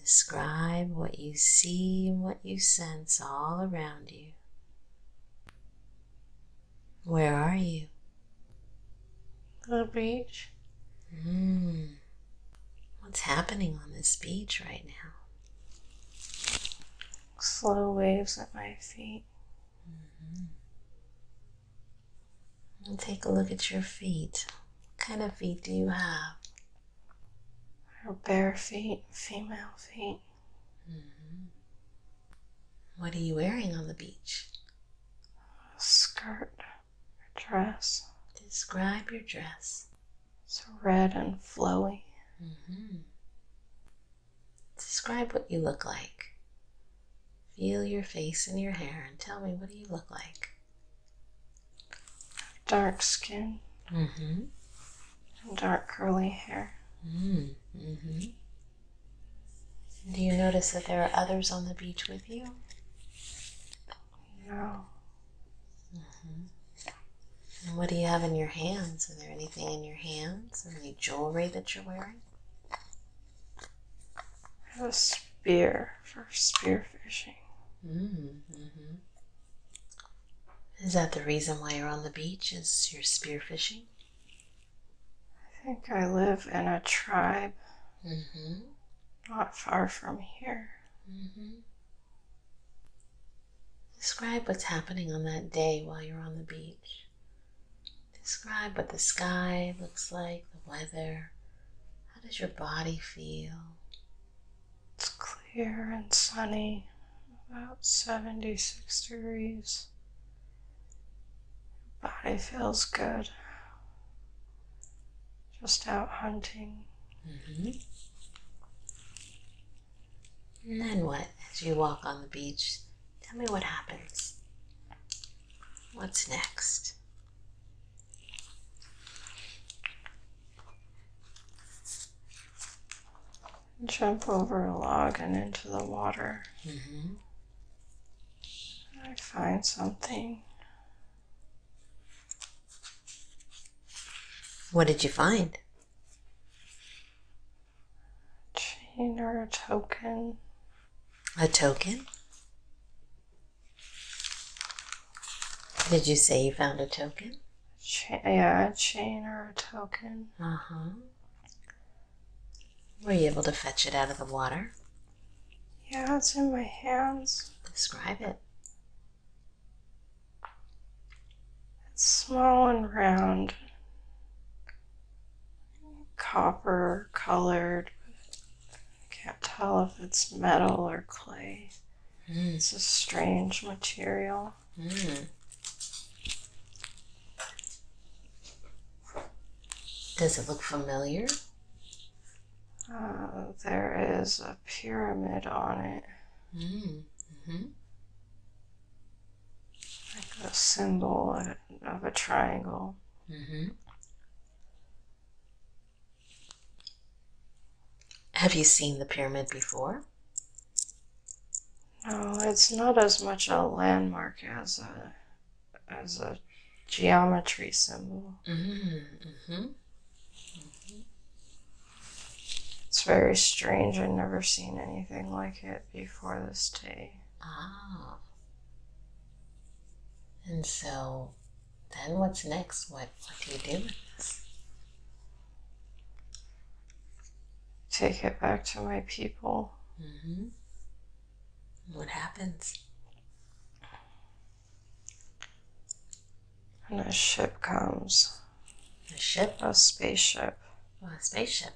Describe what you see and what you sense all around you. Where are you? The beach. What's happening on this beach right now? Slow waves at my feet. And take a look at your feet. What kind of feet do you have? They're bare feet, female feet. What are you wearing on the beach? A skirt, a dress. Describe your dress. It's red and flowy. Describe what you look like. Feel your face and your hair and tell me, what do you look like? Dark skin. Mm-hmm. And dark curly hair. Mm-hmm. Do you notice that there are others on the beach with you? No. And what do you have in your hands? Is there anything in your hands? Or any jewelry that you're wearing? I have a spear for spear fishing. Is that the reason why you're on the beach? Is you're spear fishing? I think I live in a tribe not far from here. Describe what's happening on that day while you're on the beach. Describe what the sky looks like, the weather. How does your body feel? It's clear and sunny, about 76 degrees. Body feels good. Just out hunting. And then what? As you walk on the beach, tell me what happens. What's next? Jump over a log and into the water. I find something. What did you find? A chain or a token. A token? Did you say you found a token? A chain or a token. Were you able to fetch it out of the water? Yeah, it's in my hands. Describe it. It's small and round. Copper colored. I can't tell if it's metal or clay. It's a strange material. Does it look familiar? There is a pyramid on it. Like a symbol of a triangle. Have you seen the pyramid before? No, it's not as much a landmark as a geometry symbol. It's very strange. I've never seen anything like it before this day. And so, then what's next? What do you do with this? Take it back to my people. What happens? And a ship comes. A ship? A spaceship. Oh, a spaceship.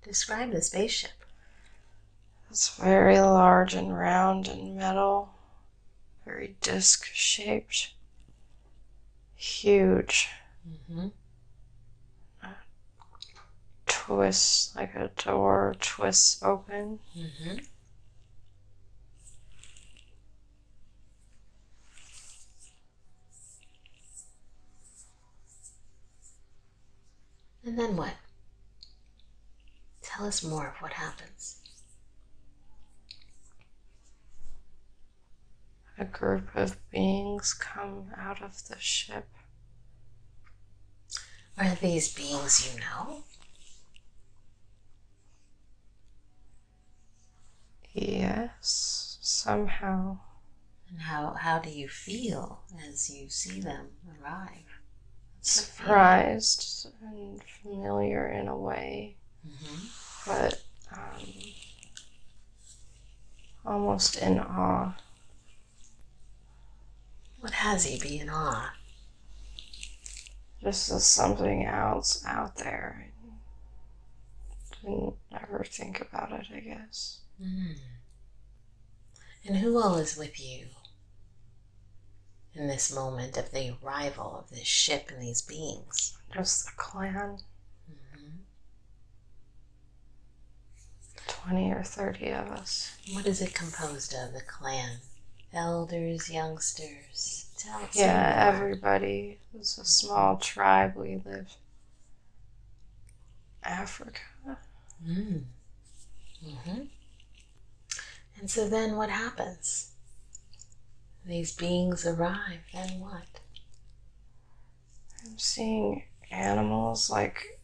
Describe the spaceship. It's very large and round and metal. Very disc-shaped. Huge. Twists, like a door twists open. And then what? Tell us more of what happens. A group of beings come out of the ship. Are these beings you know? somehow. And how do you feel as you see them arrive? Surprised and familiar in a way, but almost in awe. What has you be in awe? Just as something else out there. I didn't ever think about it, I guess. And who all is with you in this moment of the arrival of this ship and these beings? Just the clan. 20 or 30 of us. What is it composed of, the clan? Elders, youngsters? Tell us. Yeah, everybody. It's a small tribe. We live Africa. And so then what happens? These beings arrive, then what? I'm seeing animals like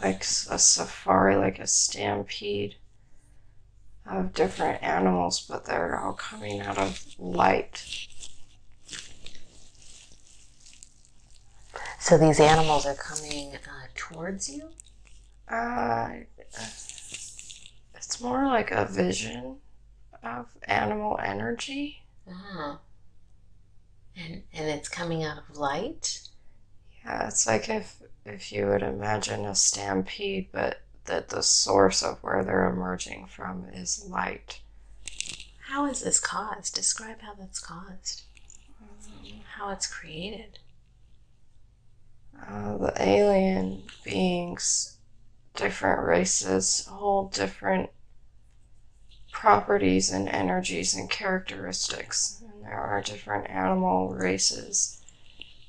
a safari, like a stampede of different animals, but they're all coming out of light. So these animals are coming towards you? It's more like a vision of animal energy. And it's coming out of light? Yeah, it's like if you would imagine a stampede, but that the source of where they're emerging from is light. How is this caused? Describe how that's caused. How it's created. The alien beings, different races, hold different properties and energies and characteristics. And there are different animal races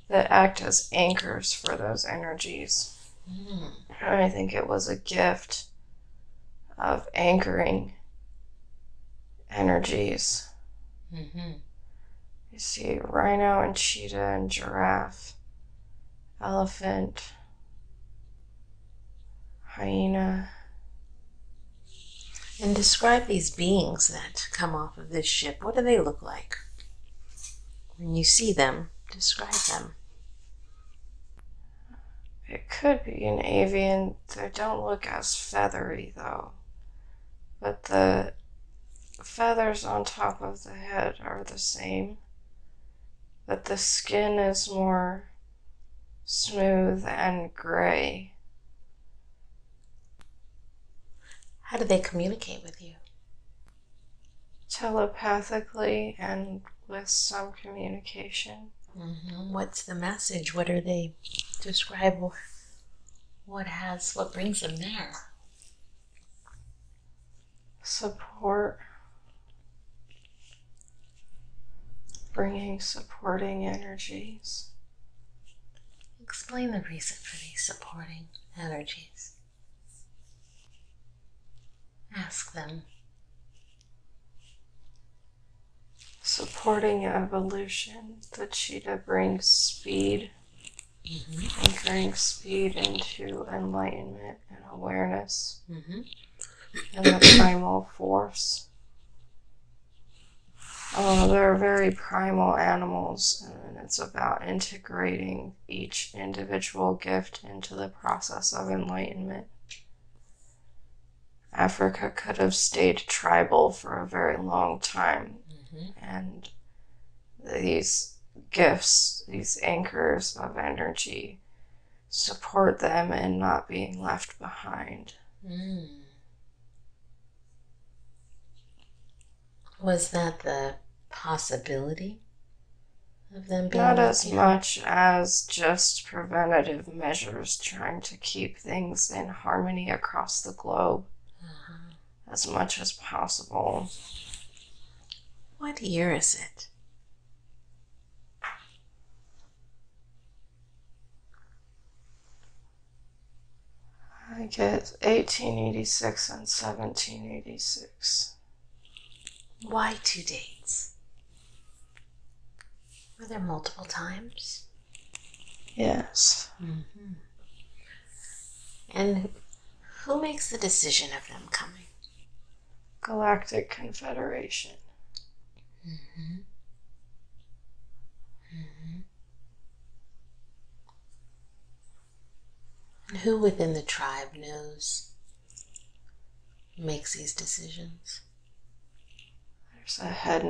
that act as anchors for those energies. And I think it was a gift of anchoring energies. You see rhino and cheetah and giraffe, elephant, hyena. And describe these beings that come off of this ship. What do they look like? When you see them, describe them. It could be an avian. They don't look as feathery though. But the feathers on top of the head are the same. But the skin is more smooth and gray. How do they communicate with you? Telepathically and with some communication. What's the message? What are they? Describe what brings them there. Support. Bringing supporting energies. Explain the reason for these supporting energies. Ask them. Supporting evolution. The cheetah brings speed, anchoring speed into enlightenment and awareness, and the primal force. They're very primal animals, and it's about integrating each individual gift into the process of enlightenment. Africa could have stayed tribal for a very long time. And these gifts, these anchors of energy, support them in not being left behind. Was that the possibility of them being Not as much as just preventative measures, trying to keep things in harmony across the globe as much as possible. What year is it? I get 1886 and 1786. Why 2 dates? Were there multiple times? Yes. And who makes the decision of them coming? Galactic Confederation. Mm-hmm. Mm-hmm. And who within the tribe makes these decisions? There's a head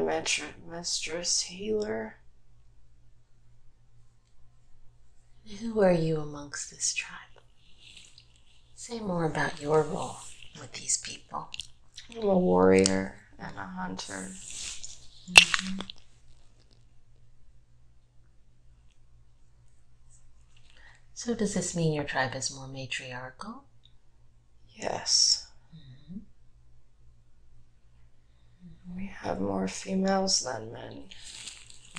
mistress healer. Who are you amongst this tribe? Say more about your role with these people. I'm a warrior and a hunter. Mm-hmm. So does this mean your tribe is more matriarchal? Yes. Mm-hmm. We have more females than men.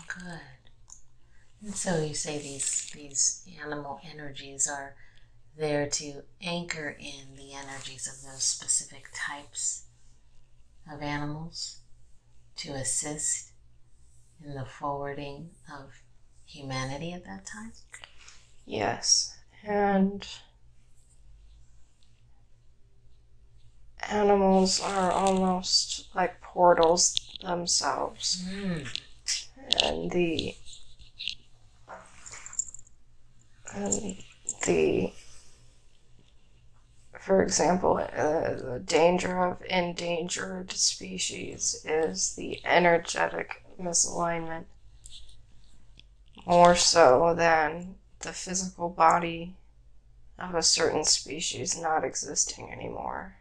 Good. And so you say these animal energies are there to anchor in the energies of those specific types of animals to assist in the forwarding of humanity at that time? Yes. And animals are almost like portals themselves. Mm. And the for example, the danger of endangered species is the energetic misalignment, more so than the physical body of a certain species not existing anymore.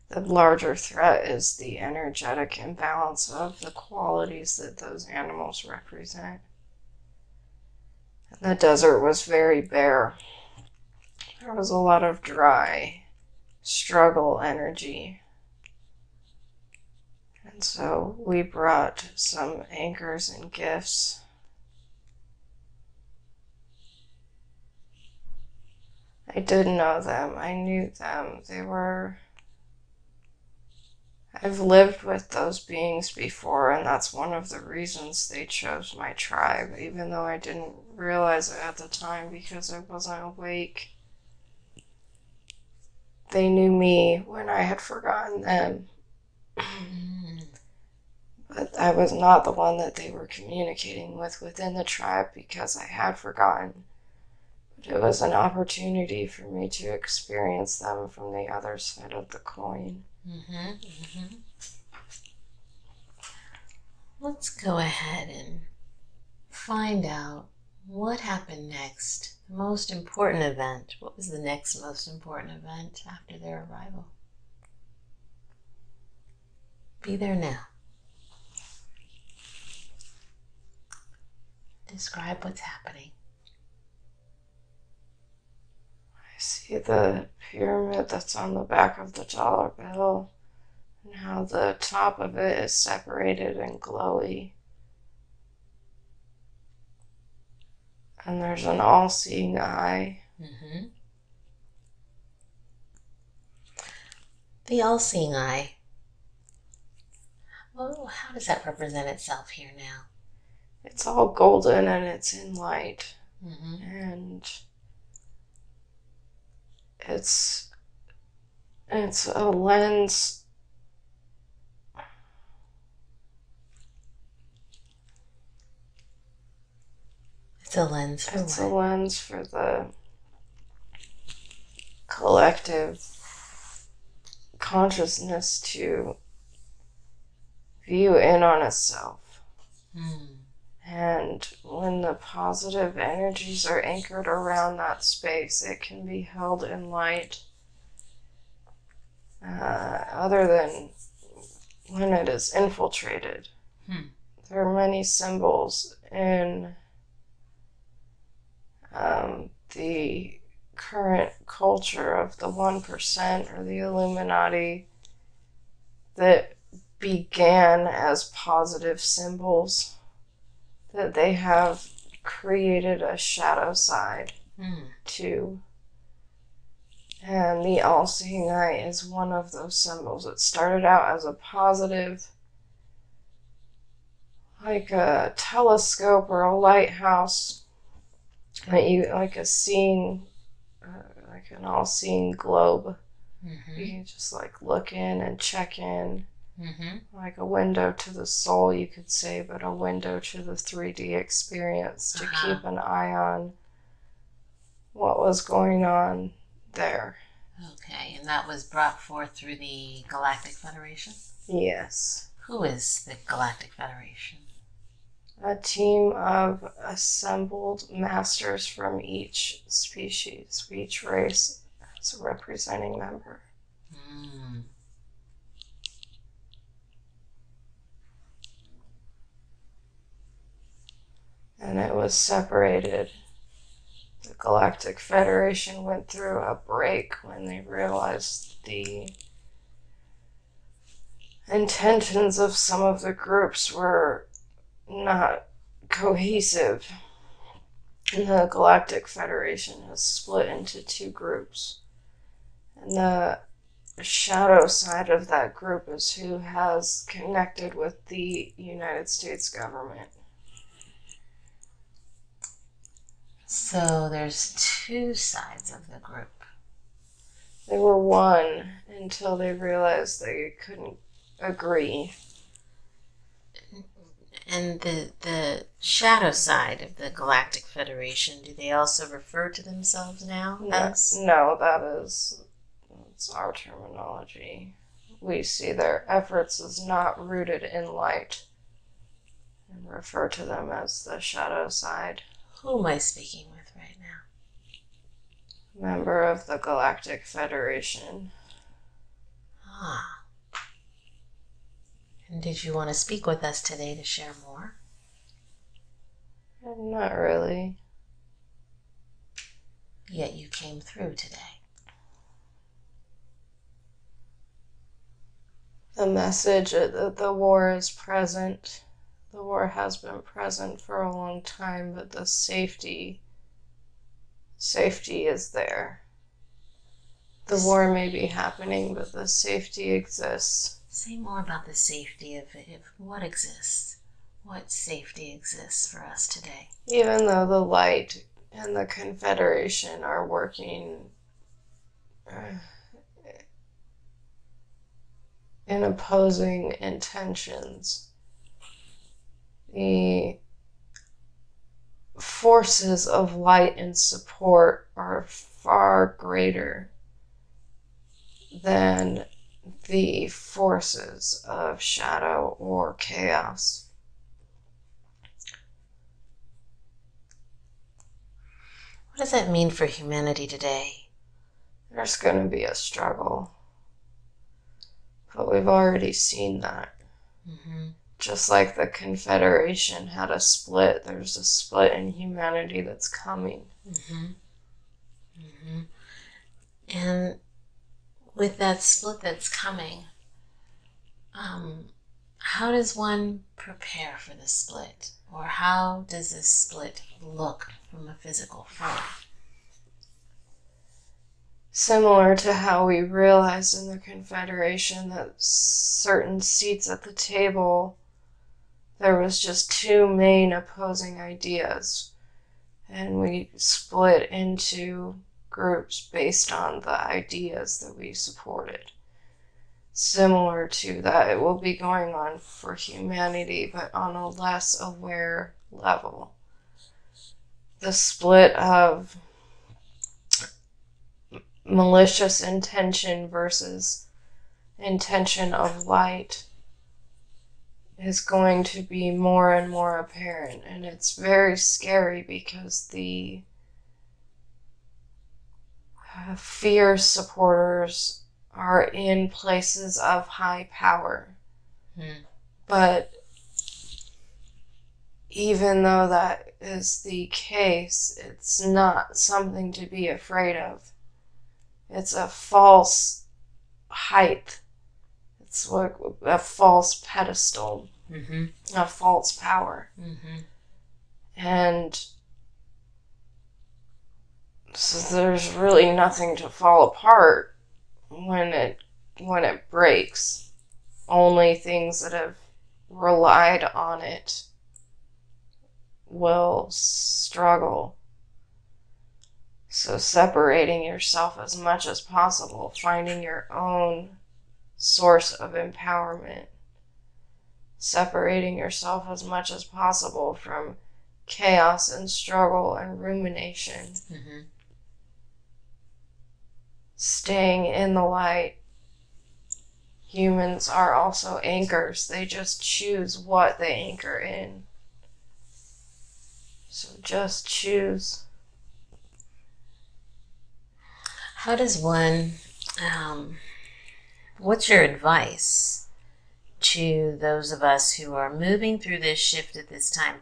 The larger threat is the energetic imbalance of the qualities that those animals represent. The desert was very bare. There was a lot of dry struggle energy. And so we brought some anchors and gifts. I did know them. I knew them. I've lived with those beings before, and that's one of the reasons they chose my tribe, even though I didn't realize it at the time because I wasn't awake. They knew me when I had forgotten them. But I was not the one that they were communicating with within the tribe because I had forgotten. But it was an opportunity for me to experience them from the other side of the coin. Mm-hmm. Mm-hmm. Let's go ahead and find out what happened next. The most important event. What was the next most important event after their arrival? Be there now. Describe what's happening. I see the pyramid that's on the back of the dollar bill and how the top of it is separated and glowy. And there's an all-seeing eye. Mm-hmm. The all-seeing eye. Well, how does that represent itself here now? It's all golden and it's in light. Mm-hmm. And it's a lens. It's a lens for It's what? a lens for the collective consciousness to view in on itself. And when the positive energies are anchored around that space, it can be held in light. Other than when it is infiltrated. There are many symbols in the current culture of the 1% or the Illuminati that began as positive symbols, that they have created a shadow side to. And the all-seeing eye is one of those symbols. It started out as a positive, like a telescope or a lighthouse, like an all-seeing globe You can just like look in and check in. Like a window to the soul, you could say, but a window to the 3D experience to keep an eye on what was going on there. Okay, and that was brought forth through the Galactic Federation? Yes. Who is the Galactic Federation? A team of assembled masters from each species, each race as a representing member. And it was separated. The Galactic Federation went through a break when they realized the intentions of some of the groups were not cohesive. And the Galactic Federation has split into two groups. And the shadow side of that group is who has connected with the United States government. So there's two sides of the group. They were one until they realized they couldn't agree. And the shadow side of the Galactic Federation, do they also refer to themselves now as? No, that's our terminology. We see their efforts as not rooted in light and refer to them as the shadow side. Who am I speaking with right now? Member of the Galactic Federation. Ah. And did you want to speak with us today to share more? Not really. Yet you came through today. The message that the war is present. The war has been present for a long time, but the safety is there. The war may be happening, but the safety exists. Say more about the safety of what exists. What safety exists for us today? Even though the light and the Confederation are working in opposing intentions, the forces of light and support are far greater than the forces of shadow or chaos. What does that mean for humanity today? There's going to be a struggle, but we've already seen that. Just like the Confederation had a split, there's a split in humanity that's coming. And with that split that's coming, how does one prepare for the split? Or how does this split look from a physical form? Similar to how we realized in the Confederation that certain seats at the table, there was just two main opposing ideas, and we split into groups based on the ideas that we supported. Similar to that, it will be going on for humanity, but on a less aware level. The split of malicious intention versus intention of light is going to be more and more apparent, and it's very scary because the fear supporters are in places of high power. But even though that is the case, it's not something to be afraid of. It's a false height. It's like a false pedestal, a false power. And so there's really nothing to fall apart when it breaks. Only things that have relied on it will struggle. So separating yourself as much as possible, finding your own source of empowerment, separating yourself as much as possible from chaos and struggle and rumination, staying in the light. Humans are also anchors. They just choose what they anchor in. So just choose. How does one, what's your advice to those of us who are moving through this shift at this time?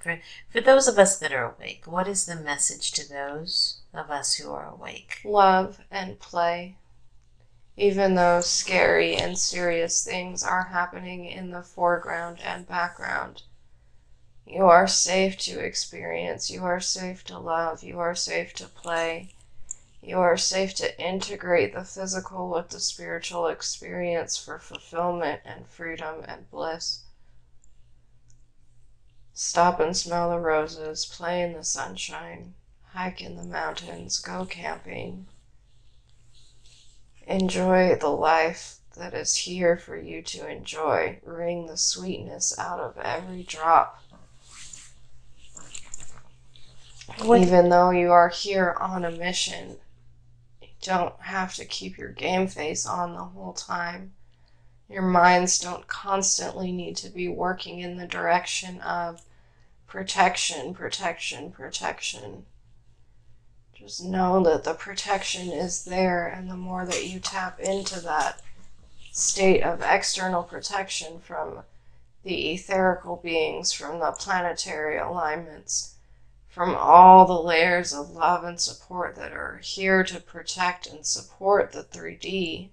For those of us that are awake, what is the message to those of us who are awake? Love and play. Even though scary and serious things are happening in the foreground and background, you are safe to experience, you are safe to love, you are safe to play, you are safe to integrate the physical with the spiritual experience for fulfillment and freedom and bliss. Stop and smell the roses, play in the sunshine, hike in the mountains, go camping. Enjoy the life that is here for you to enjoy. Wring the sweetness out of every drop. Even though you are here on a mission, you don't have to keep your game face on the whole time. Your minds don't constantly need to be working in the direction of protection, protection, protection. Just know that the protection is there, and the more that you tap into that state of external protection from the etherical beings, from the planetary alignments, from all the layers of love and support that are here to protect and support the 3D,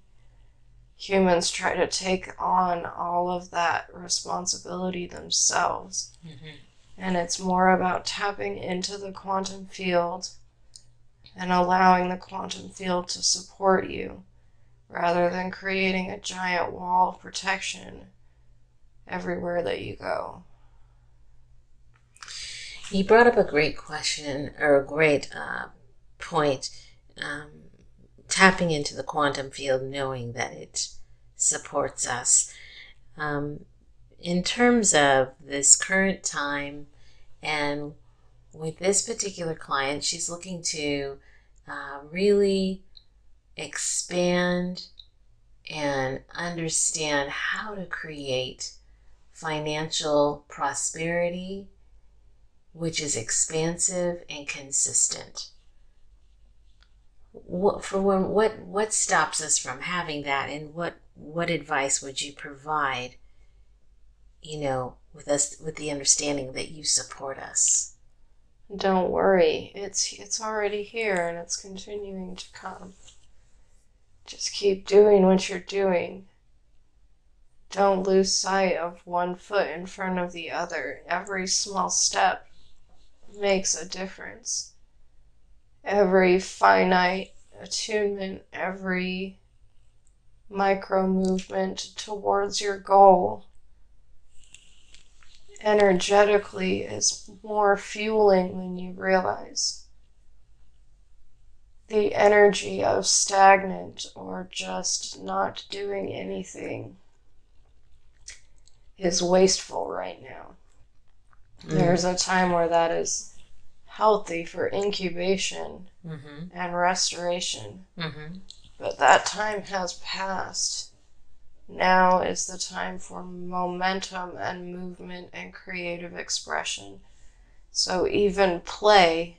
humans try to take on all of that responsibility themselves. And it's more about tapping into the quantum field and allowing the quantum field to support you, rather than creating a giant wall of protection everywhere that you go. You brought up a great question, or a great point, tapping into the quantum field, knowing that it supports us. In terms of this current time, and with this particular client, she's looking to really expand and understand how to create financial prosperity, which is expansive and consistent. What stops us from having that, and what advice would you provide, with the understanding that you support us? Don't worry, it's already here and it's continuing to come. Just keep doing what you're doing. Don't lose sight of one foot in front of the other. Every small step makes a difference. Every finite attunement, every micro movement towards your goal energetically is more fueling than you realize. The energy of stagnant or just not doing anything is wasteful right now. There's a time where that is healthy for incubation and restoration. But that time has passed. Now is the time for momentum and movement and creative expression. So even play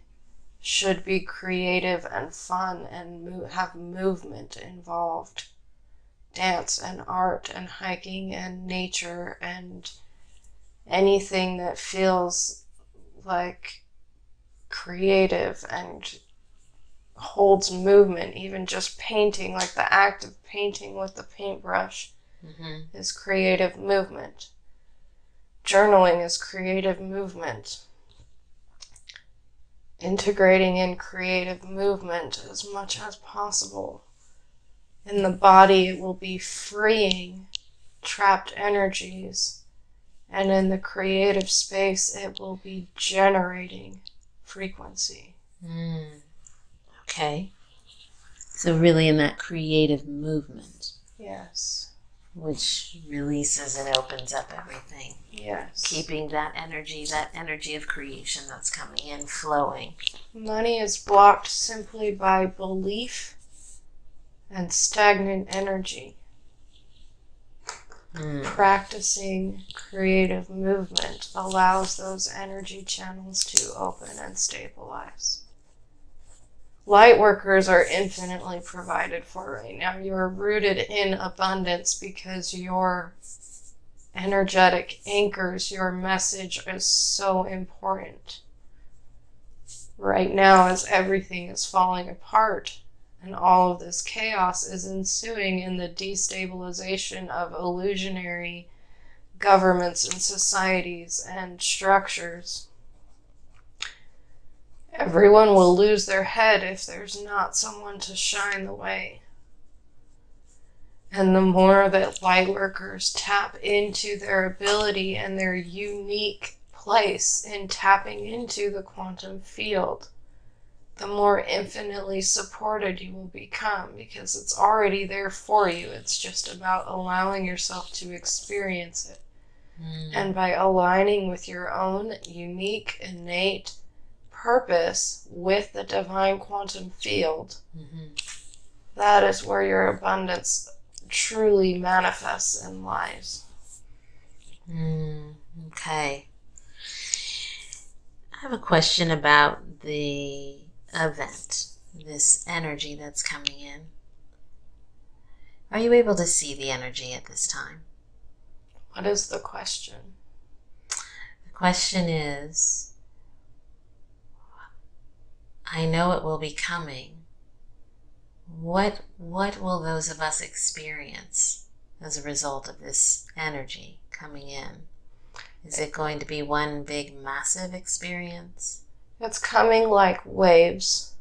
should be creative and fun and have movement involved. Dance and art and hiking and nature and anything that feels like creative and holds movement. Even just painting, like the act of painting with the paintbrush is creative movement. Journaling is creative movement. Integrating in creative movement as much as possible. In the body, it will be freeing trapped energies, and in the creative space, it will be generating frequency. Okay. So really in that creative movement. Yes. Which releases and opens up everything. Yes. Keeping that energy of creation that's coming in, flowing. Money is blocked simply by belief and stagnant energy. Practicing creative movement allows those energy channels to open and stabilize. Light workers are infinitely provided for right now. You're rooted in abundance because your energetic anchors, your message is so important. Right now, as everything is falling apart and all of this chaos is ensuing in the destabilization of illusionary governments and societies and structures, everyone will lose their head if there's not someone to shine the way. And the more that light workers tap into their ability and their unique place in tapping into the quantum field, the more infinitely supported you will become, because it's already there for you. It's just about allowing yourself to experience it. And by aligning with your own unique, innate purpose with the divine quantum field, that is where your abundance truly manifests and lies. Okay. I have a question about the event, this energy that's coming in. Are you able to see the energy at this time? What is the question? The question is, I know it will be coming. What will those of us experience as a result of this energy coming in? Is it going to be one big, massive experience? It's coming like waves.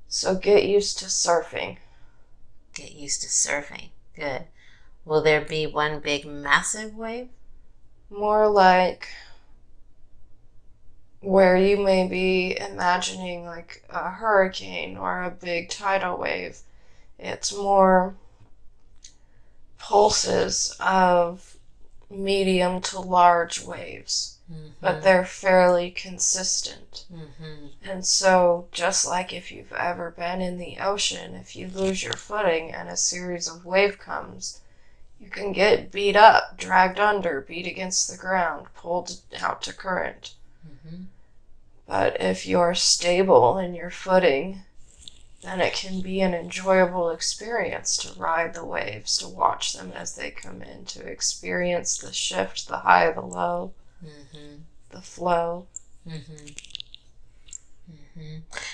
So get used to surfing. Get used to surfing. Good. Will there be one big, massive wave? More like where you may be imagining like a hurricane or a big tidal wave. It's more pulses of medium to large waves, but they're fairly consistent. And so just like if you've ever been in the ocean, if you lose your footing and a series of wave comes, you can get beat up, dragged under, beat against the ground, pulled out to current. But if you're stable in your footing, then it can be an enjoyable experience to ride the waves, to watch them as they come in, to experience the shift, the high, the low, the flow.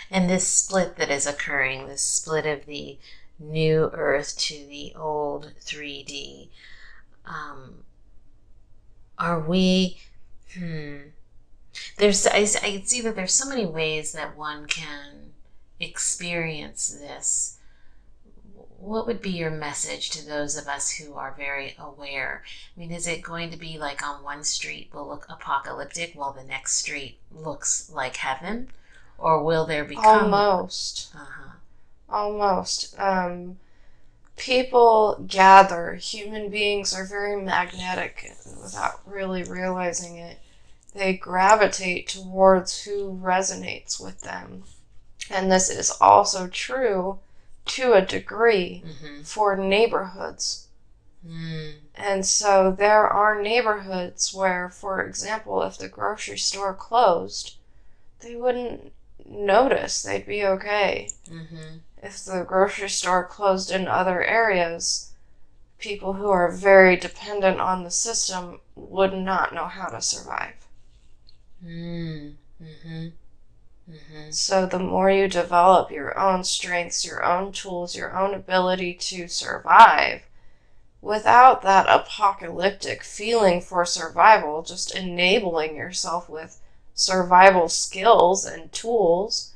And this split that is occurring, this split of the new Earth to the old 3D, are we... I see that there's so many ways that one can experience this. What would be your message to those of us who are very aware? I mean, is it going to be like on one street will look apocalyptic while the next street looks like heaven? Or will there become... Almost. Almost. People gather. Human beings are very magnetic without really realizing it. They gravitate towards who resonates with them. And this is also true to a degree for neighborhoods. And so there are neighborhoods where, for example, if the grocery store closed, they wouldn't notice. They'd be okay. If the grocery store closed in other areas, people who are very dependent on the system would not know how to survive. So the more you develop your own strengths, your own tools, your own ability to survive, without that apocalyptic feeling for survival, just enabling yourself with survival skills and tools,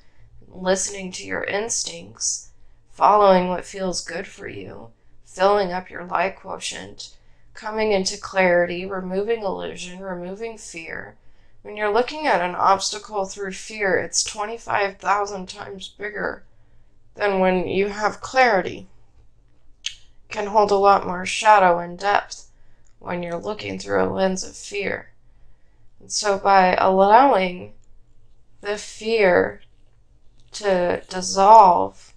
listening to your instincts, following what feels good for you, filling up your light quotient, coming into clarity, removing illusion, removing fear. When you're looking at an obstacle through fear, it's 25,000 times bigger than when you have clarity. It can hold a lot more shadow and depth when you're looking through a lens of fear. And so by allowing the fear to dissolve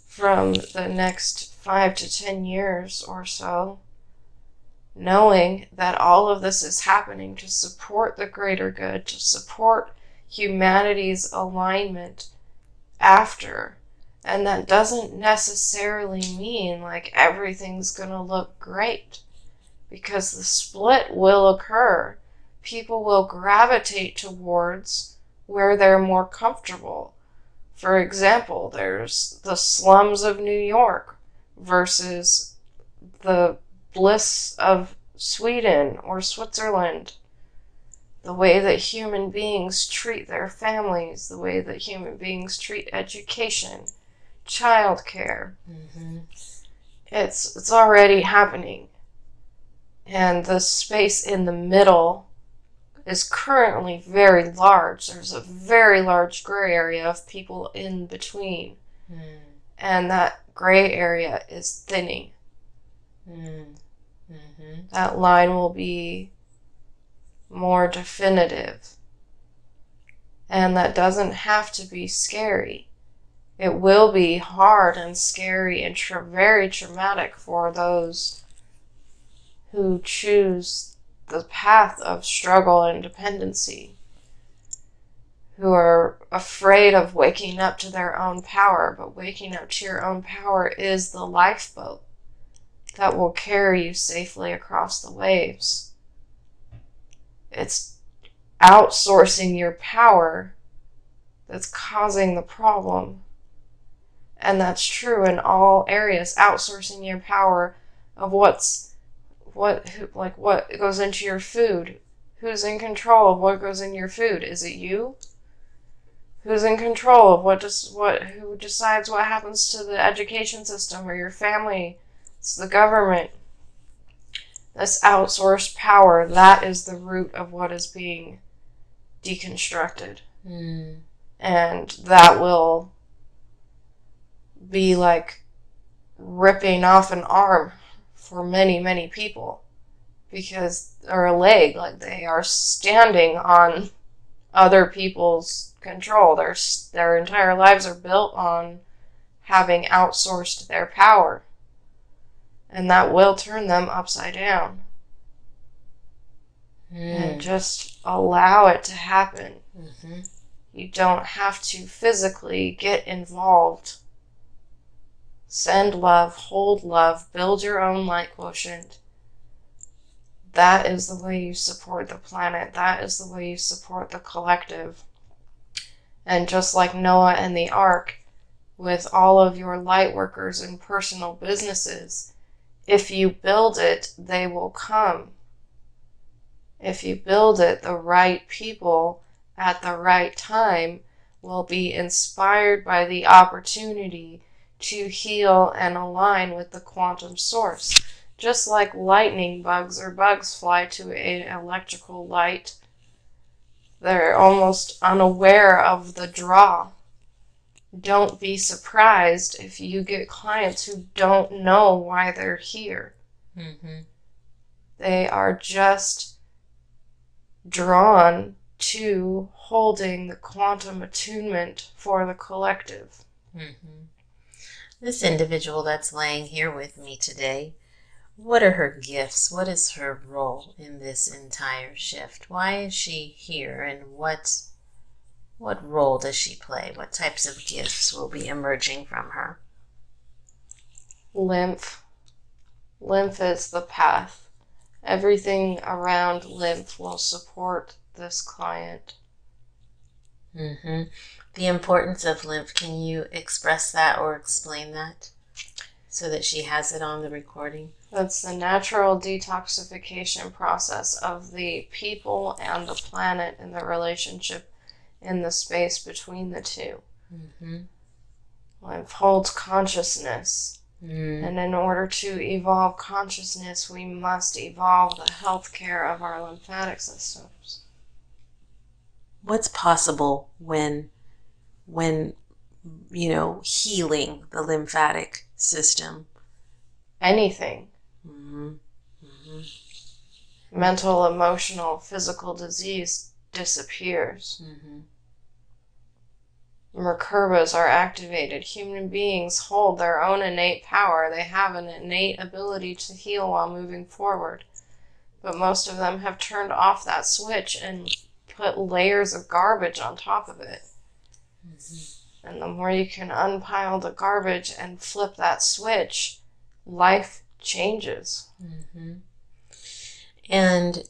from the next 5 to 10 years or so, knowing that all of this is happening to support the greater good, to support humanity's alignment after. And that doesn't necessarily mean like everything's going to look great, because the split will occur. People will gravitate towards where they're more comfortable. For example, there's the slums of New York versus the bliss of Sweden or Switzerland. The way that human beings treat their families, the way that human beings treat education, childcare. Mm-hmm. It's already happening. And the space in the middle is currently very large. There's a very large gray area of people in between. Mm. And that gray area is thinning. Mm. Mm-hmm. That line will be more definitive. And that doesn't have to be scary. It will be hard and scary and very traumatic for those who choose the path of struggle and dependency, who are afraid of waking up to their own power. But waking up to your own power is the lifeboat that will carry you safely across the waves. It's outsourcing your power that's causing the problem. And that's true in all areas. Outsourcing your power of what goes into your food. Who's in control of what goes in your food? Is it you? Who's in control of who decides what happens to the education system or your family? It's the government. This outsourced power, that is the root of what is being deconstructed. Mm. And that will be like ripping off an arm for many, many people, or a leg, like they are standing on other people's control. Their entire lives are built on having outsourced their power, and that will turn them upside down. And just allow it to happen. Mm-hmm. You don't have to physically get involved. Send love, hold love, build your own light quotient. That is the way you support the planet. That is the way you support the collective. And just like Noah and the Ark, with all of your light workers and personal businesses, if you build it, they will come. If you build it, the right people at the right time will be inspired by the opportunity to heal and align with the quantum source. Just like lightning bugs or bugs fly to an electrical light, they're almost unaware of the draw. Don't be surprised if you get clients who don't know why they're here. Mm-hmm. They are just drawn to holding the quantum attunement for the collective. Mm-hmm. This individual that's laying here with me today, what are her gifts? What is her role in this entire shift? Why is she here, and what role does she play? What types of gifts will be emerging from her? Lymph. Lymph is the path. Everything around lymph will support this client. Mm-hmm. The importance of lymph, can you express that or explain that so that she has it on the recording? That's the natural detoxification process of the people and the planet and the relationship in the space between the two. Mm-hmm. Lymph holds consciousness. Mm. And in order to evolve consciousness, we must evolve the health care of our lymphatic systems. What's possible when healing the lymphatic system. Anything. Mm-hmm. Mental, emotional, physical disease disappears. Mm-hmm. Merkabas are activated. Human beings hold their own innate power. They have an innate ability to heal while moving forward. But most of them have turned off that switch and put layers of garbage on top of it. Mm-hmm. And the more you can unpile the garbage and flip that switch, life changes. Mm-hmm. And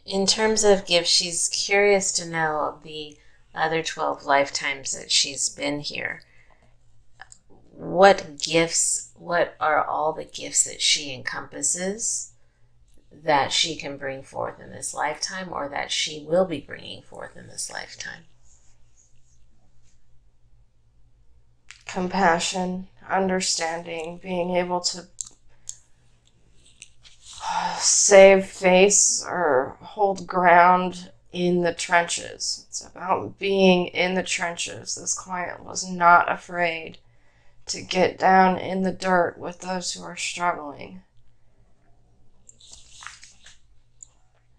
in terms of gifts, she's curious to know of the other 12 lifetimes that she's been here. What are all the gifts that she encompasses that she can bring forth in this lifetime, or that she will be bringing forth in this lifetime? Compassion, understanding, being able to save face or hold ground in the trenches. It's about being in the trenches. This client was not afraid to get down in the dirt with those who are struggling.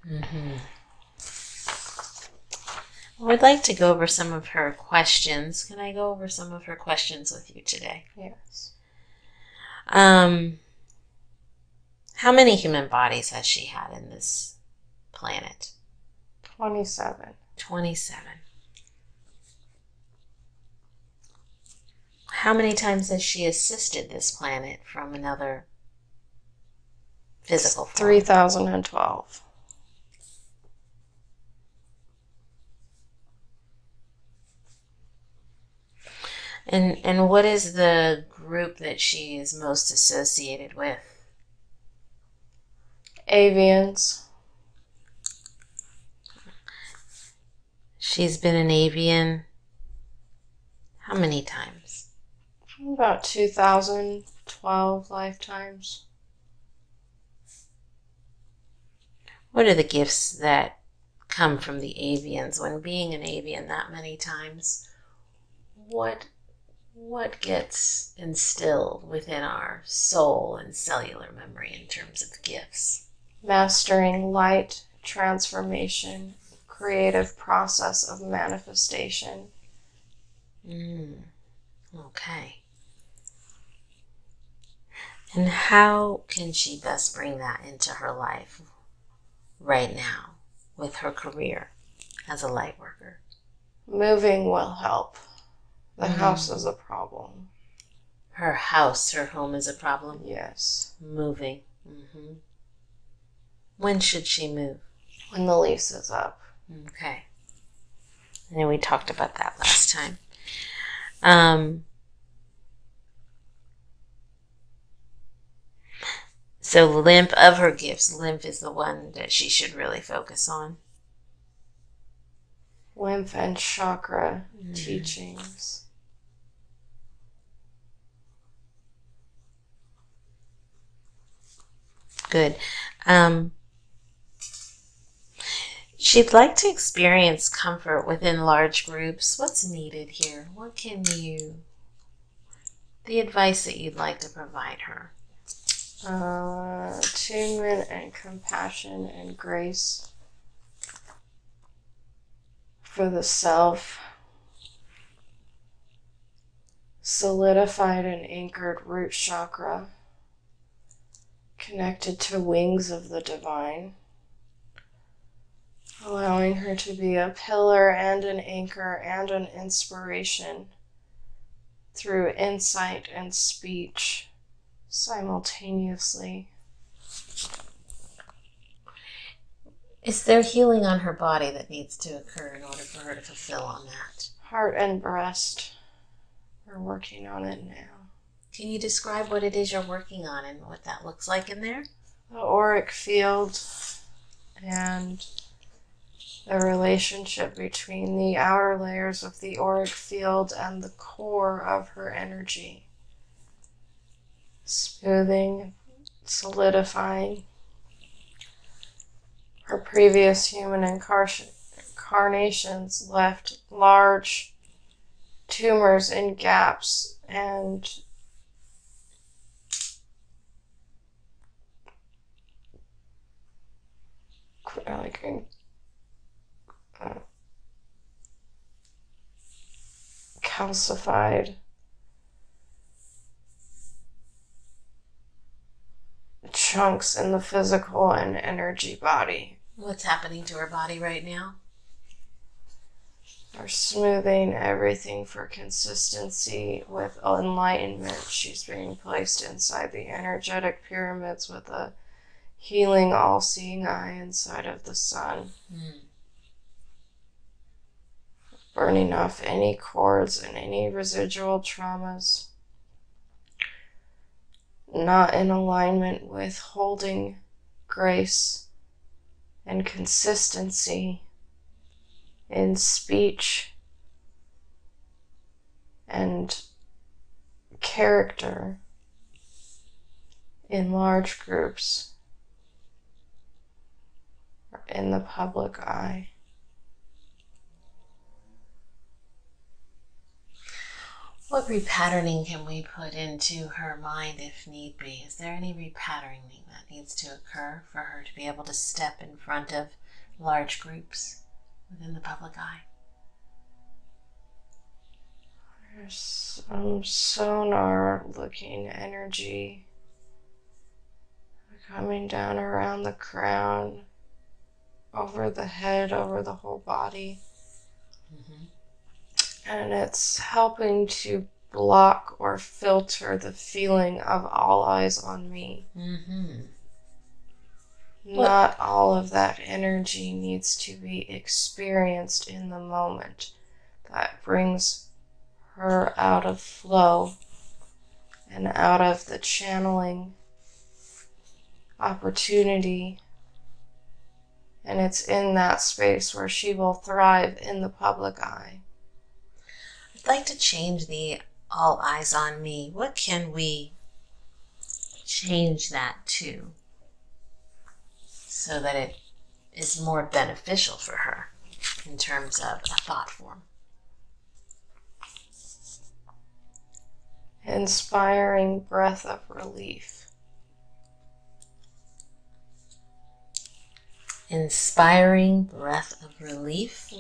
Mm-hmm. Well, I'd like to go over some of her questions. Can I go over some of her questions with you today? Yes. How many human bodies has she had in this planet? 27. 27. How many times has she assisted this planet from another physical form? 3012. And what is the group that she is most associated with? Avians. She's been an avian how many times? About 2012 lifetimes. What are the gifts that come from the avians? When being an avian that many times, what gets instilled within our soul and cellular memory in terms of gifts? Mastering light, transformation, creative process of manifestation. Okay. And how can she best bring that into her life right now with her career as a light worker? Moving will help. The house is a problem. Her house, her home is a problem? Yes. Moving. Mm-hmm. When should she move? When the lease is up. Okay. I know we talked about that last time. So lymph, of her gifts, lymph is the one that she should really focus on. Lymph and chakra teachings. Good. She'd like to experience comfort within large groups. What's needed here? The advice that you'd like to provide her? Attunement and compassion and grace for the self. Solidified and anchored root chakra. Connected to wings of the divine. Allowing her to be a pillar and an anchor and an inspiration through insight and speech simultaneously. Is there healing on her body that needs to occur in order for her to fulfill on that? Heart and breast. We're working on it now. Can you describe what it is you're working on and what that looks like in there? The auric field and the relationship between the outer layers of the auric field and the core of her energy. Smoothing, solidifying. Her previous human incarnations left large tumors and gaps and like calcified chunks in the physical and energy body. What's happening to her body right now? We're smoothing everything for consistency with enlightenment. She's being placed inside the energetic pyramids with a healing, all-seeing eye inside of the sun. Burning off any cords and any residual traumas. Not in alignment with holding grace and consistency in speech and character in large groups or in the public eye. What repatterning can we put into her mind if need be? Is there any repatterning that needs to occur for her to be able to step in front of large groups within the public eye? There's some sonar-looking energy coming down around the crown, over the head, over the whole body. And it's helping to block or filter the feeling of all eyes on me. Not all of that energy needs to be experienced in the moment. That brings her out of flow and out of the channeling opportunity. And it's in that space where she will thrive in the public eye. I'd like to change the all eyes on me. What can we change that to so that it is more beneficial for her in terms of a thought form? Inspiring breath of relief. Inspiring breath of relief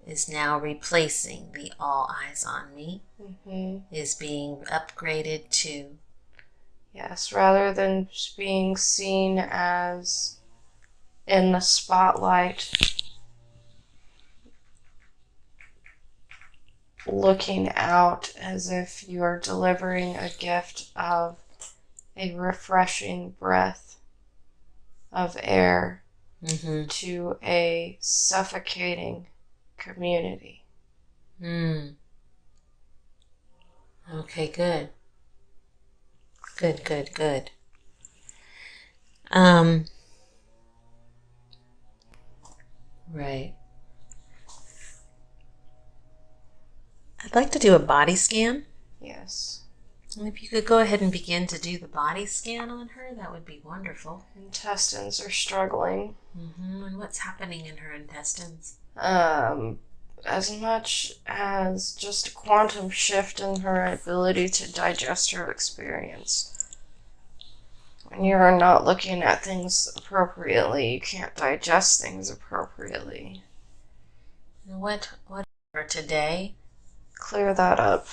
is now replacing the all eyes on me, is being upgraded to... Yes, rather than being seen as in the spotlight, looking out as if you're delivering a gift of a refreshing breath of air to a suffocating community. Okay, good. Good. Right. I'd like to do a body scan. Yes. And if you could go ahead and begin to do the body scan on her, that would be wonderful. Intestines are struggling. And what's happening in her intestines? As much as just a quantum shift in her ability to digest her experience. When you're not looking at things appropriately, you can't digest things appropriately. What for today? Clear that up.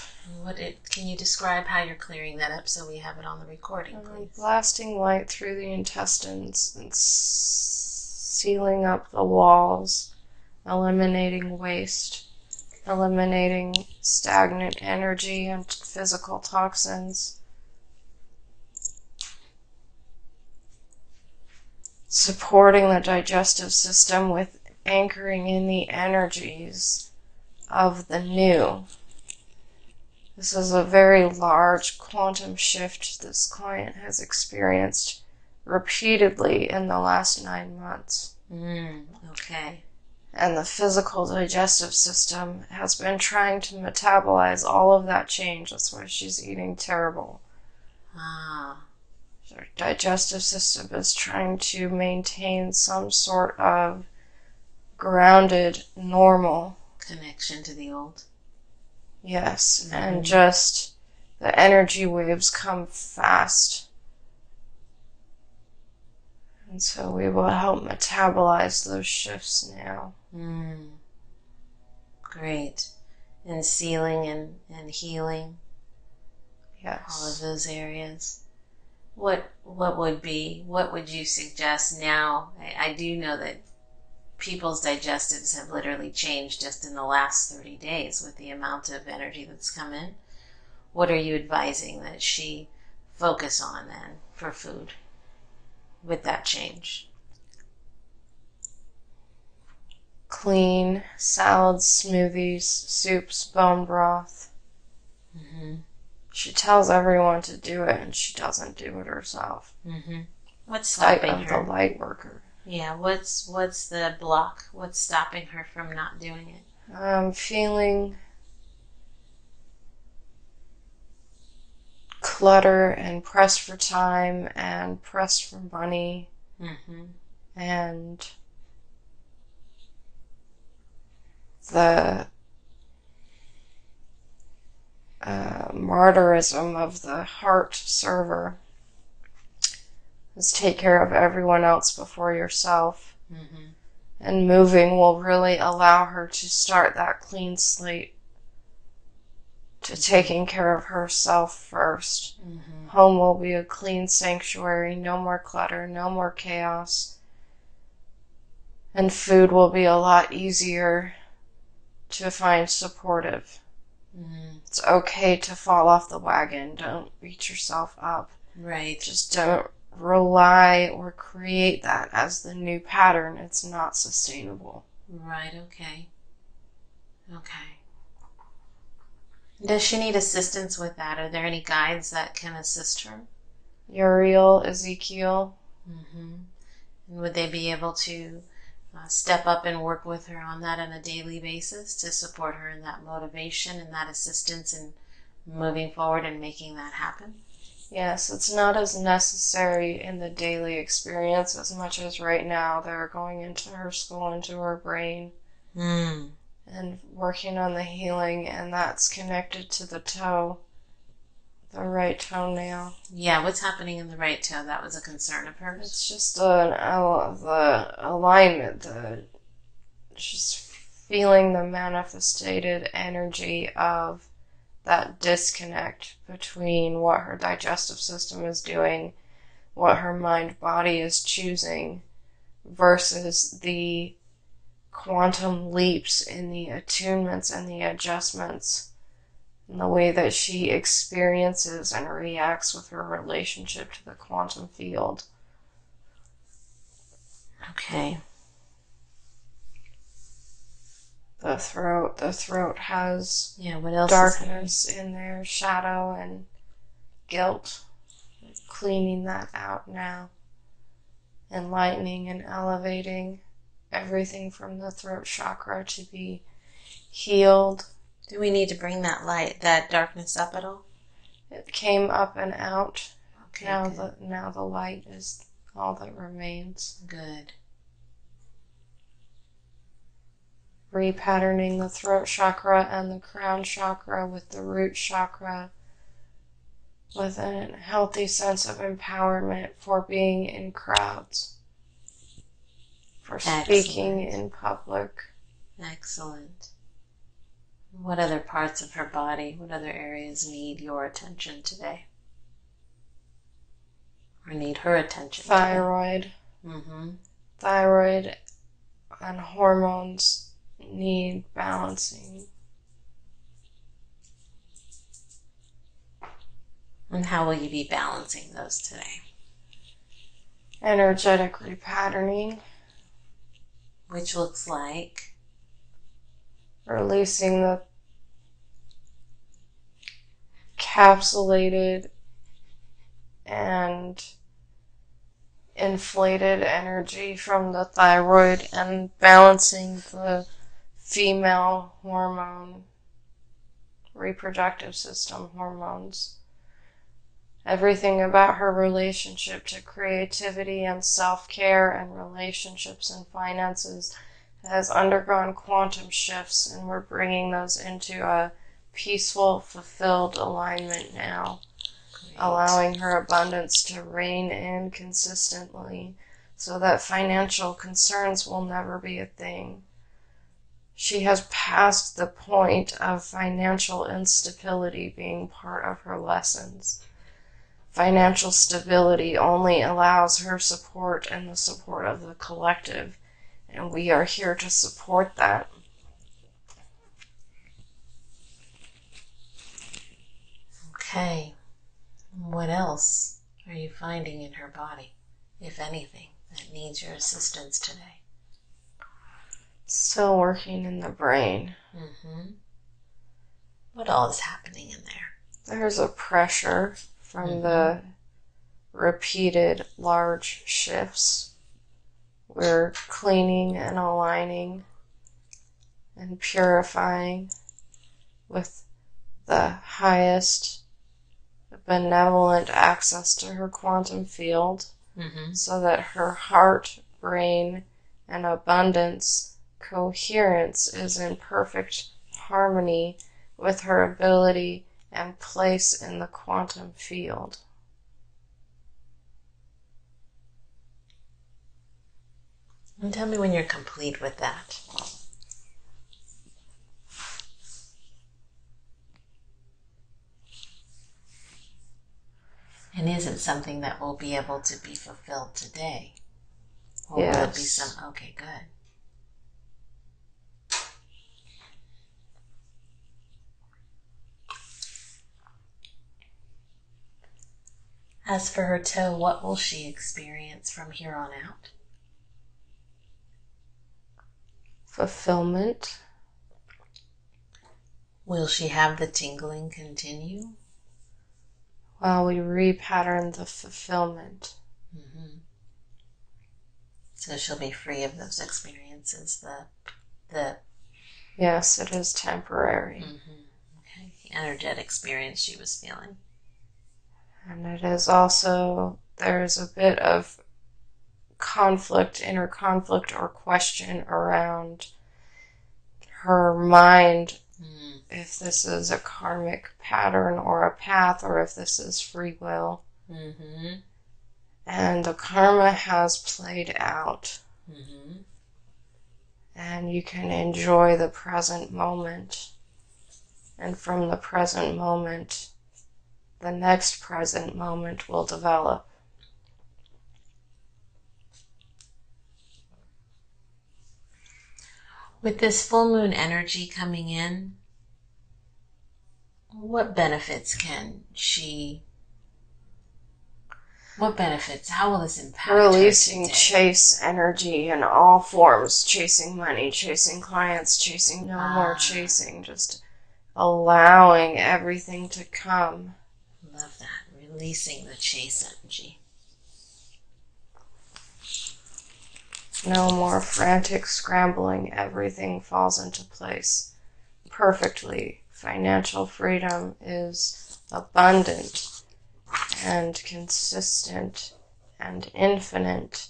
Can you describe how you're clearing that up so we have it on the recording, please? Blasting light through the intestines and sealing up the walls, eliminating waste, eliminating stagnant energy and physical toxins, supporting the digestive system with anchoring in the energies of the new. This is a very large quantum shift this client has experienced repeatedly in the last 9 months. Okay. And the physical digestive system has been trying to metabolize all of that change. That's why she's eating terrible. Her digestive system is trying to maintain some sort of grounded, normal connection to the old. Yes, and just the energy waves come fast. And so we will help metabolize those shifts now. Great. And sealing and healing. Yes. All of those areas. What would you suggest now? I do know that people's digestives have literally changed just in the last 30 days with the amount of energy that's come in. What are you advising that she focus on then for food with that change? Clean salads, smoothies, soups, bone broth. She tells everyone to do it, and she doesn't do it herself. What's stopping her? I'm the light worker. Yeah, what's the block? What's stopping her from not doing it? I'm feeling clutter and pressed for time and pressed for money. And the martyrism of the heart server is take care of everyone else before yourself. And moving will really allow her to start that clean slate to taking care of herself first. Home will be a clean sanctuary, no more clutter, no more chaos. And food will be a lot easier to find supportive. It's okay to fall off the wagon. Don't beat yourself up. Right. Just don't rely or create that as the new pattern. It's not sustainable. Right, okay. Does she need assistance with that? Are there any guides that can assist her? Uriel, Ezekiel. And would they be able to step up and work with her on that on a daily basis to support her in that motivation and that assistance in moving forward and making that happen? Yes, it's not as necessary in the daily experience as much as right now they're going into her skull, into her brain, and working on the healing, and that's connected to the toe, the right toenail. Yeah, what's happening in the right toe? That was a concern of hers. It's just the alignment, just feeling the manifested energy of that disconnect between what her digestive system is doing, what her mind-body is choosing, versus the quantum leaps in the attunements and the adjustments and the way that she experiences and reacts with her relationship to the quantum field. Okay. The throat has what else darkness in there, shadow and guilt. Cleaning that out now. Enlightening and elevating everything from the throat chakra to be healed. Do we need to bring that darkness up at all? It came up and out. Okay. Now the light is all that remains. Good. Repatterning the throat chakra and the crown chakra with the root chakra with a healthy sense of empowerment for being in crowds, for speaking in public. Excellent. What other parts of her body, what other areas need your attention today? Or need her attention Thyroid. today? Thyroid and hormones need balancing. And how will you be balancing those today? Energetic repatterning. Which looks like? Releasing the capsulated and inflated energy from the thyroid and balancing the female hormone, reproductive system hormones. Everything about her relationship to creativity and self-care and relationships and finances has undergone quantum shifts, and we're bringing those into a peaceful, fulfilled alignment now. Great. Allowing her abundance to reign in consistently so that financial concerns will never be a thing. She has passed the point of financial instability being part of her lessons. Financial stability only allows her support and the support of the collective, and we are here to support that. Okay. What else are you finding in her body, if anything, that needs your assistance today? Still working in the brain. What all is happening in there? There's a pressure from the repeated large shifts. We're cleaning and aligning and purifying with the highest benevolent access to her quantum field, so that her heart, brain, and abundance coherence is in perfect harmony with her ability and place in the quantum field. And tell me when you're complete with that. And is it something that will be able to be fulfilled today? Or Yes. will it be some... Okay, good. As for her toe, what will she experience from here on out? Fulfillment. Will she have the tingling continue? While we repattern the fulfillment. So she'll be free of those experiences, the Yes, it is temporary. okay, the energetic experience she was feeling. And it is also, there's a bit of conflict, inner conflict or question around her mind, if this is a karmic pattern or a path, or if this is free will. And the karma has played out. And you can enjoy the present moment. And from the present moment, the next present moment will develop. With this full moon energy coming in, what benefits, how will this impact Releasing her today? chase energy in all forms. Chasing money, chasing clients, chasing no more chasing. Just allowing everything to come. Love that. Releasing the chase energy. No more frantic scrambling. Everything falls into place perfectly. Financial freedom is abundant and consistent and infinite.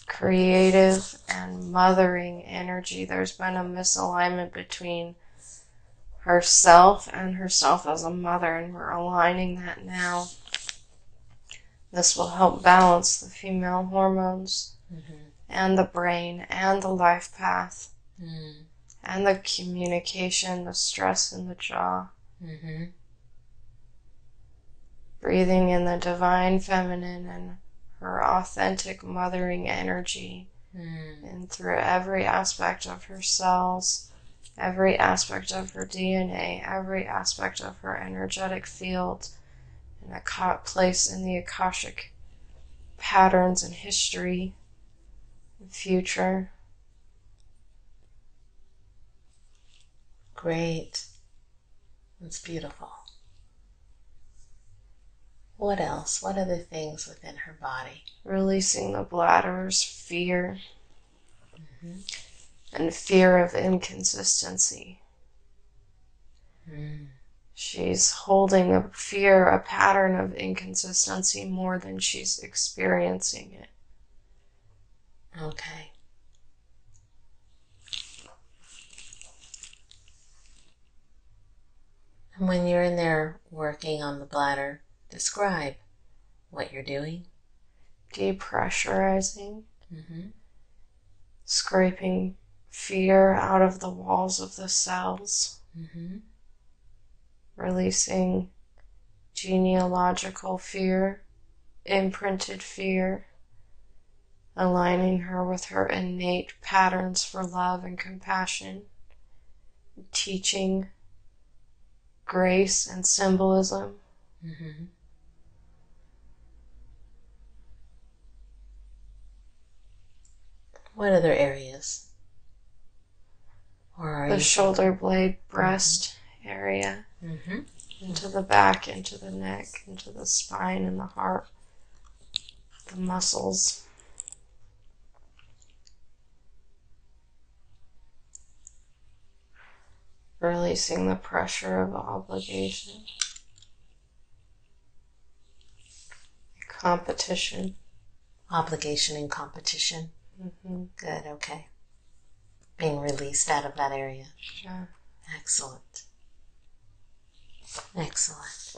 Creative and mothering energy. There's been a misalignment between herself and herself as a mother, and we're aligning that now. This will help balance the female hormones and the brain and the life path and the communication, the stress in the jaw. Breathing in the divine feminine and her authentic mothering energy and through every aspect of her cells, every aspect of her DNA, every aspect of her energetic field, and a place in the Akashic patterns and history and future. Great. That's beautiful. What else? What other things within her body? Releasing the bladder's fear and fear of inconsistency. She's holding a fear, a pattern of inconsistency more than she's experiencing it. Okay. And when you're in there working on the bladder, describe what you're doing. Depressurizing, scraping fear out of the walls of the cells, releasing genealogical fear, imprinted fear, aligning her with her innate patterns for love and compassion, teaching grace and symbolism. What other areas? Or are The you shoulder blade, breast area, into the back, into the neck, into the spine and the heart, the muscles. Releasing the pressure of obligation, competition. Obligation and competition? Good, okay. Being released out of that area. Yeah. Excellent. Excellent.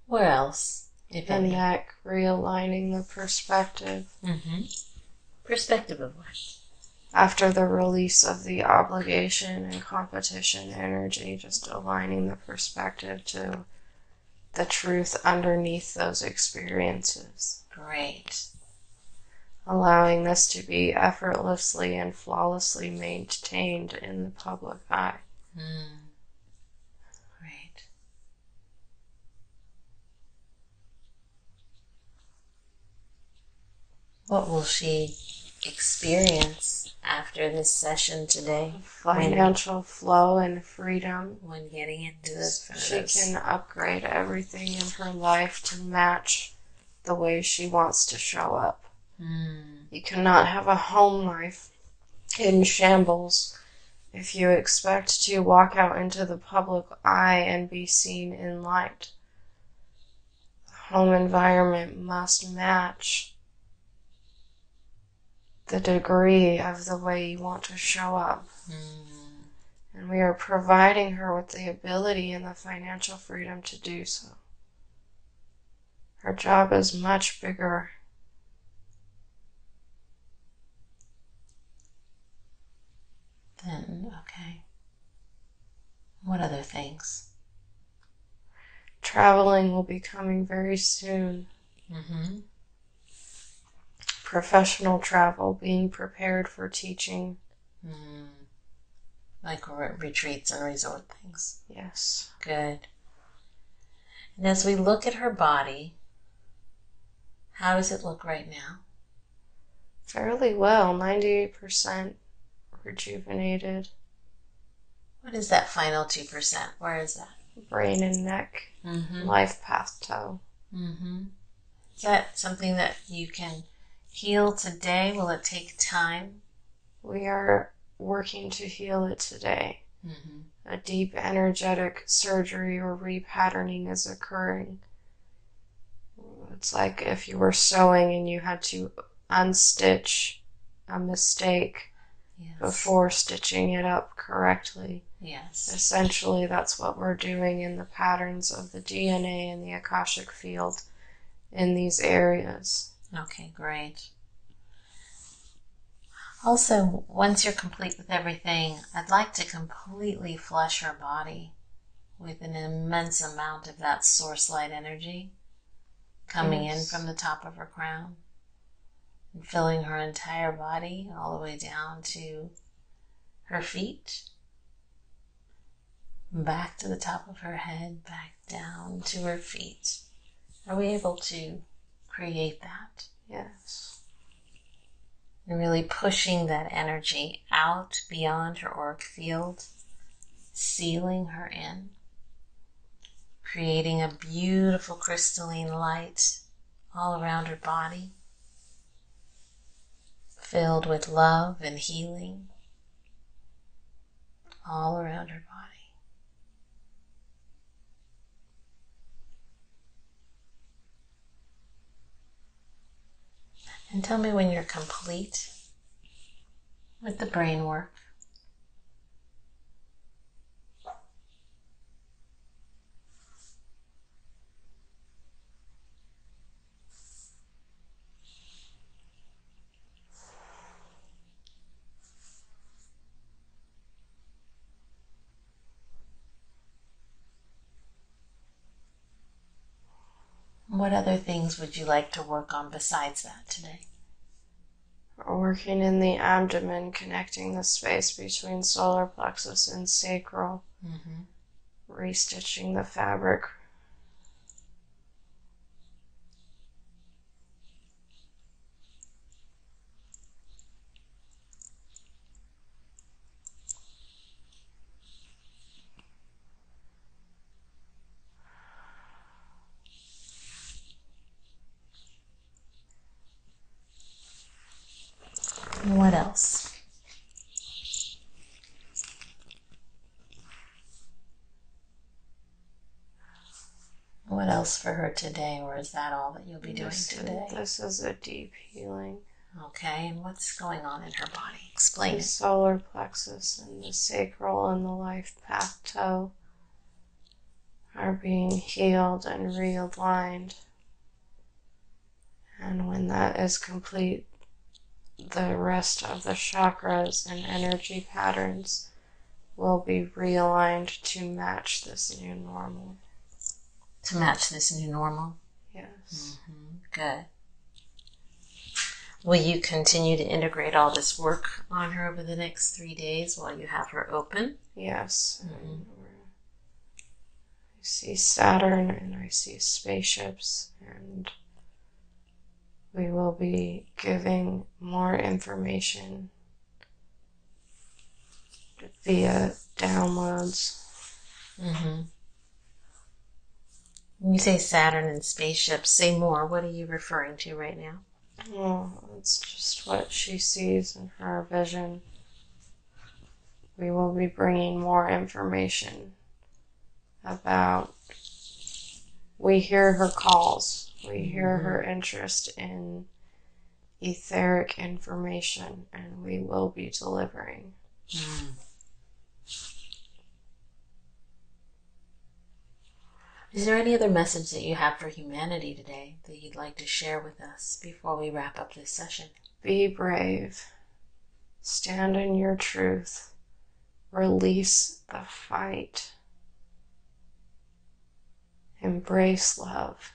Where else? If The any? neck, realigning the perspective. Perspective of what? After the release of the obligation and competition energy, just aligning the perspective to the truth underneath those experiences. Great. Allowing this to be effortlessly and flawlessly maintained in the public eye. Great. What will she experience after this session today? Financial flow and freedom. When getting into this She can upgrade everything in her life to match the way she wants to show up. You cannot have a home life in shambles if you expect to walk out into the public eye and be seen in light. The home environment must match the degree of the way you want to show up. And we are providing her with the ability and the financial freedom to do so. Her job is much bigger. Then, okay. What other things? Traveling will be coming very soon. Professional travel, being prepared for teaching. Like retreats and resort things. Yes. Good. And as we look at her body, how does it look right now? Fairly well, 98% rejuvenated. What is that final 2%? Where is that? Brain and neck, life path toe. Is that something that you can heal today? Will it take time? We are working to heal it today. A deep energetic surgery or repatterning is occurring. It's like if you were sewing and you had to unstitch a mistake before stitching it up correctly. Yes. Essentially, that's what we're doing in the patterns of the DNA in the Akashic field in these areas. Okay, great. Also, once you're complete with everything, I'd like to completely flush her body with an immense amount of that source light energy coming in from the top of her crown and filling her entire body all the way down to her feet, back to the top of her head, back down to her feet. Are we able to create that? Yes. And really pushing that energy out beyond her auric field, sealing her in, creating a beautiful crystalline light all around her body, filled with love and healing all around her body. And tell me when you're complete with the brain work. what other things would you like to work on besides that today? We're working in the abdomen, connecting the space between solar plexus and sacral, restitching the fabric. What else? What else for her today, or is that all that you'll be doing today? This is a deep healing. Okay, and what's going on in her body? Explain the it. Solar plexus and the sacral and the life path toe are being healed and realigned. And when that is complete, the rest of the chakras and energy patterns will be realigned to match this new normal. To match this new normal? Yes. Good. Will you continue to integrate all this work on her over the next 3 days while you have her open? Yes. I see Saturn and I see spaceships, and we will be giving more information via downloads. When you say Saturn and spaceships, say more. What are you referring to right now? Well, it's just what she sees in her vision. We will be bringing more information about. We hear her calls. We hear her interest in etheric information, and we will be delivering. Is there any other message that you have for humanity today that you'd like to share with us before we wrap up this session? Be brave. Stand in your truth. Release the fight. Embrace love.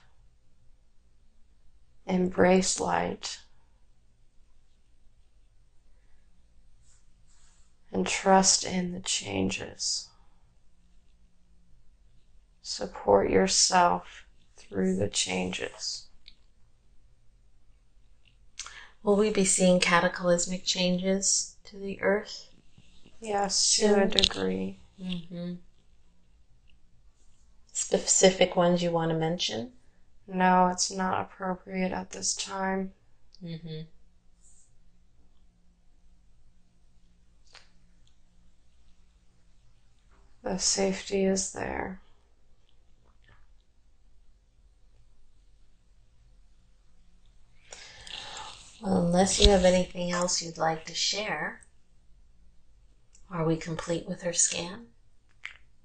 Embrace light. And trust in the changes. Support yourself through the changes. Will we be seeing cataclysmic changes to the earth? Yes, to a degree. Specific ones you want to mention? No, it's not appropriate at this time. The safety is there. Well, unless you have anything else you'd like to share, are we complete with her scan?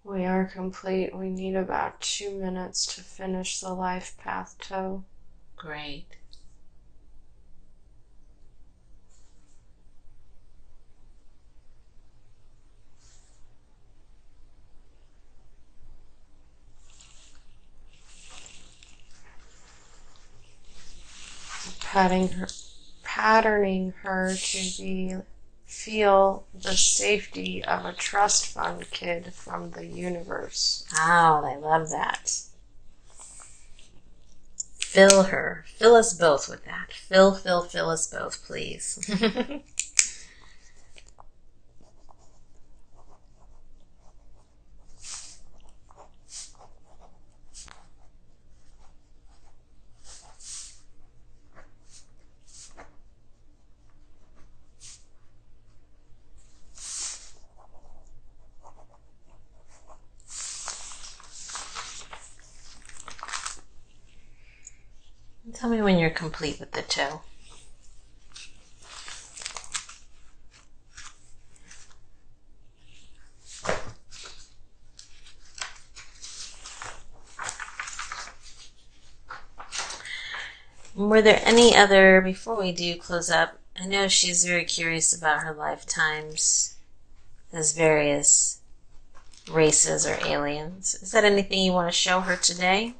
We are complete. We need about 2 minutes to finish the life path toe. Great. Patterning her to feel the safety of a trust fund kid from the universe. Oh, I love that. Fill her. Fill us both with that. Fill us both, please. Tell me when you're complete with the toe. Were there any other, before we do close up, I know she's very curious about her lifetimes as various races or aliens. Is that anything you want to show her today?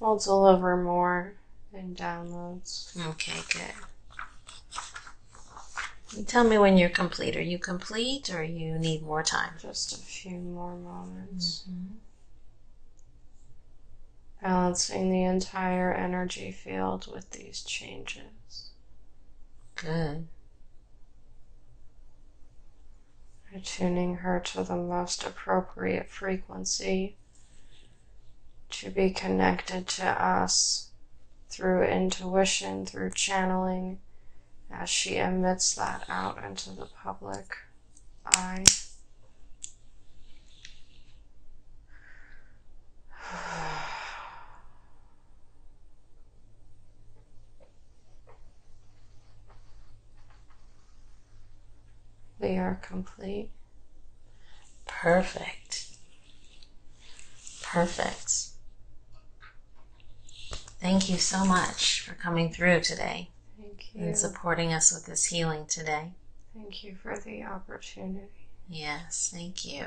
We'll deliver more in downloads. Okay, good. You tell me when you're complete. Are you complete or you need more time? Just a few more moments. Mm-hmm. Balancing the entire energy field with these changes. Good. Attuning her to the most appropriate frequency to be connected to us through intuition, through channeling, as she emits that out into the public eye. We are complete. Perfect. Perfect. Thank you so much for coming through today. Thank you. And supporting us with this healing today. Thank you for the opportunity. Yes, thank you.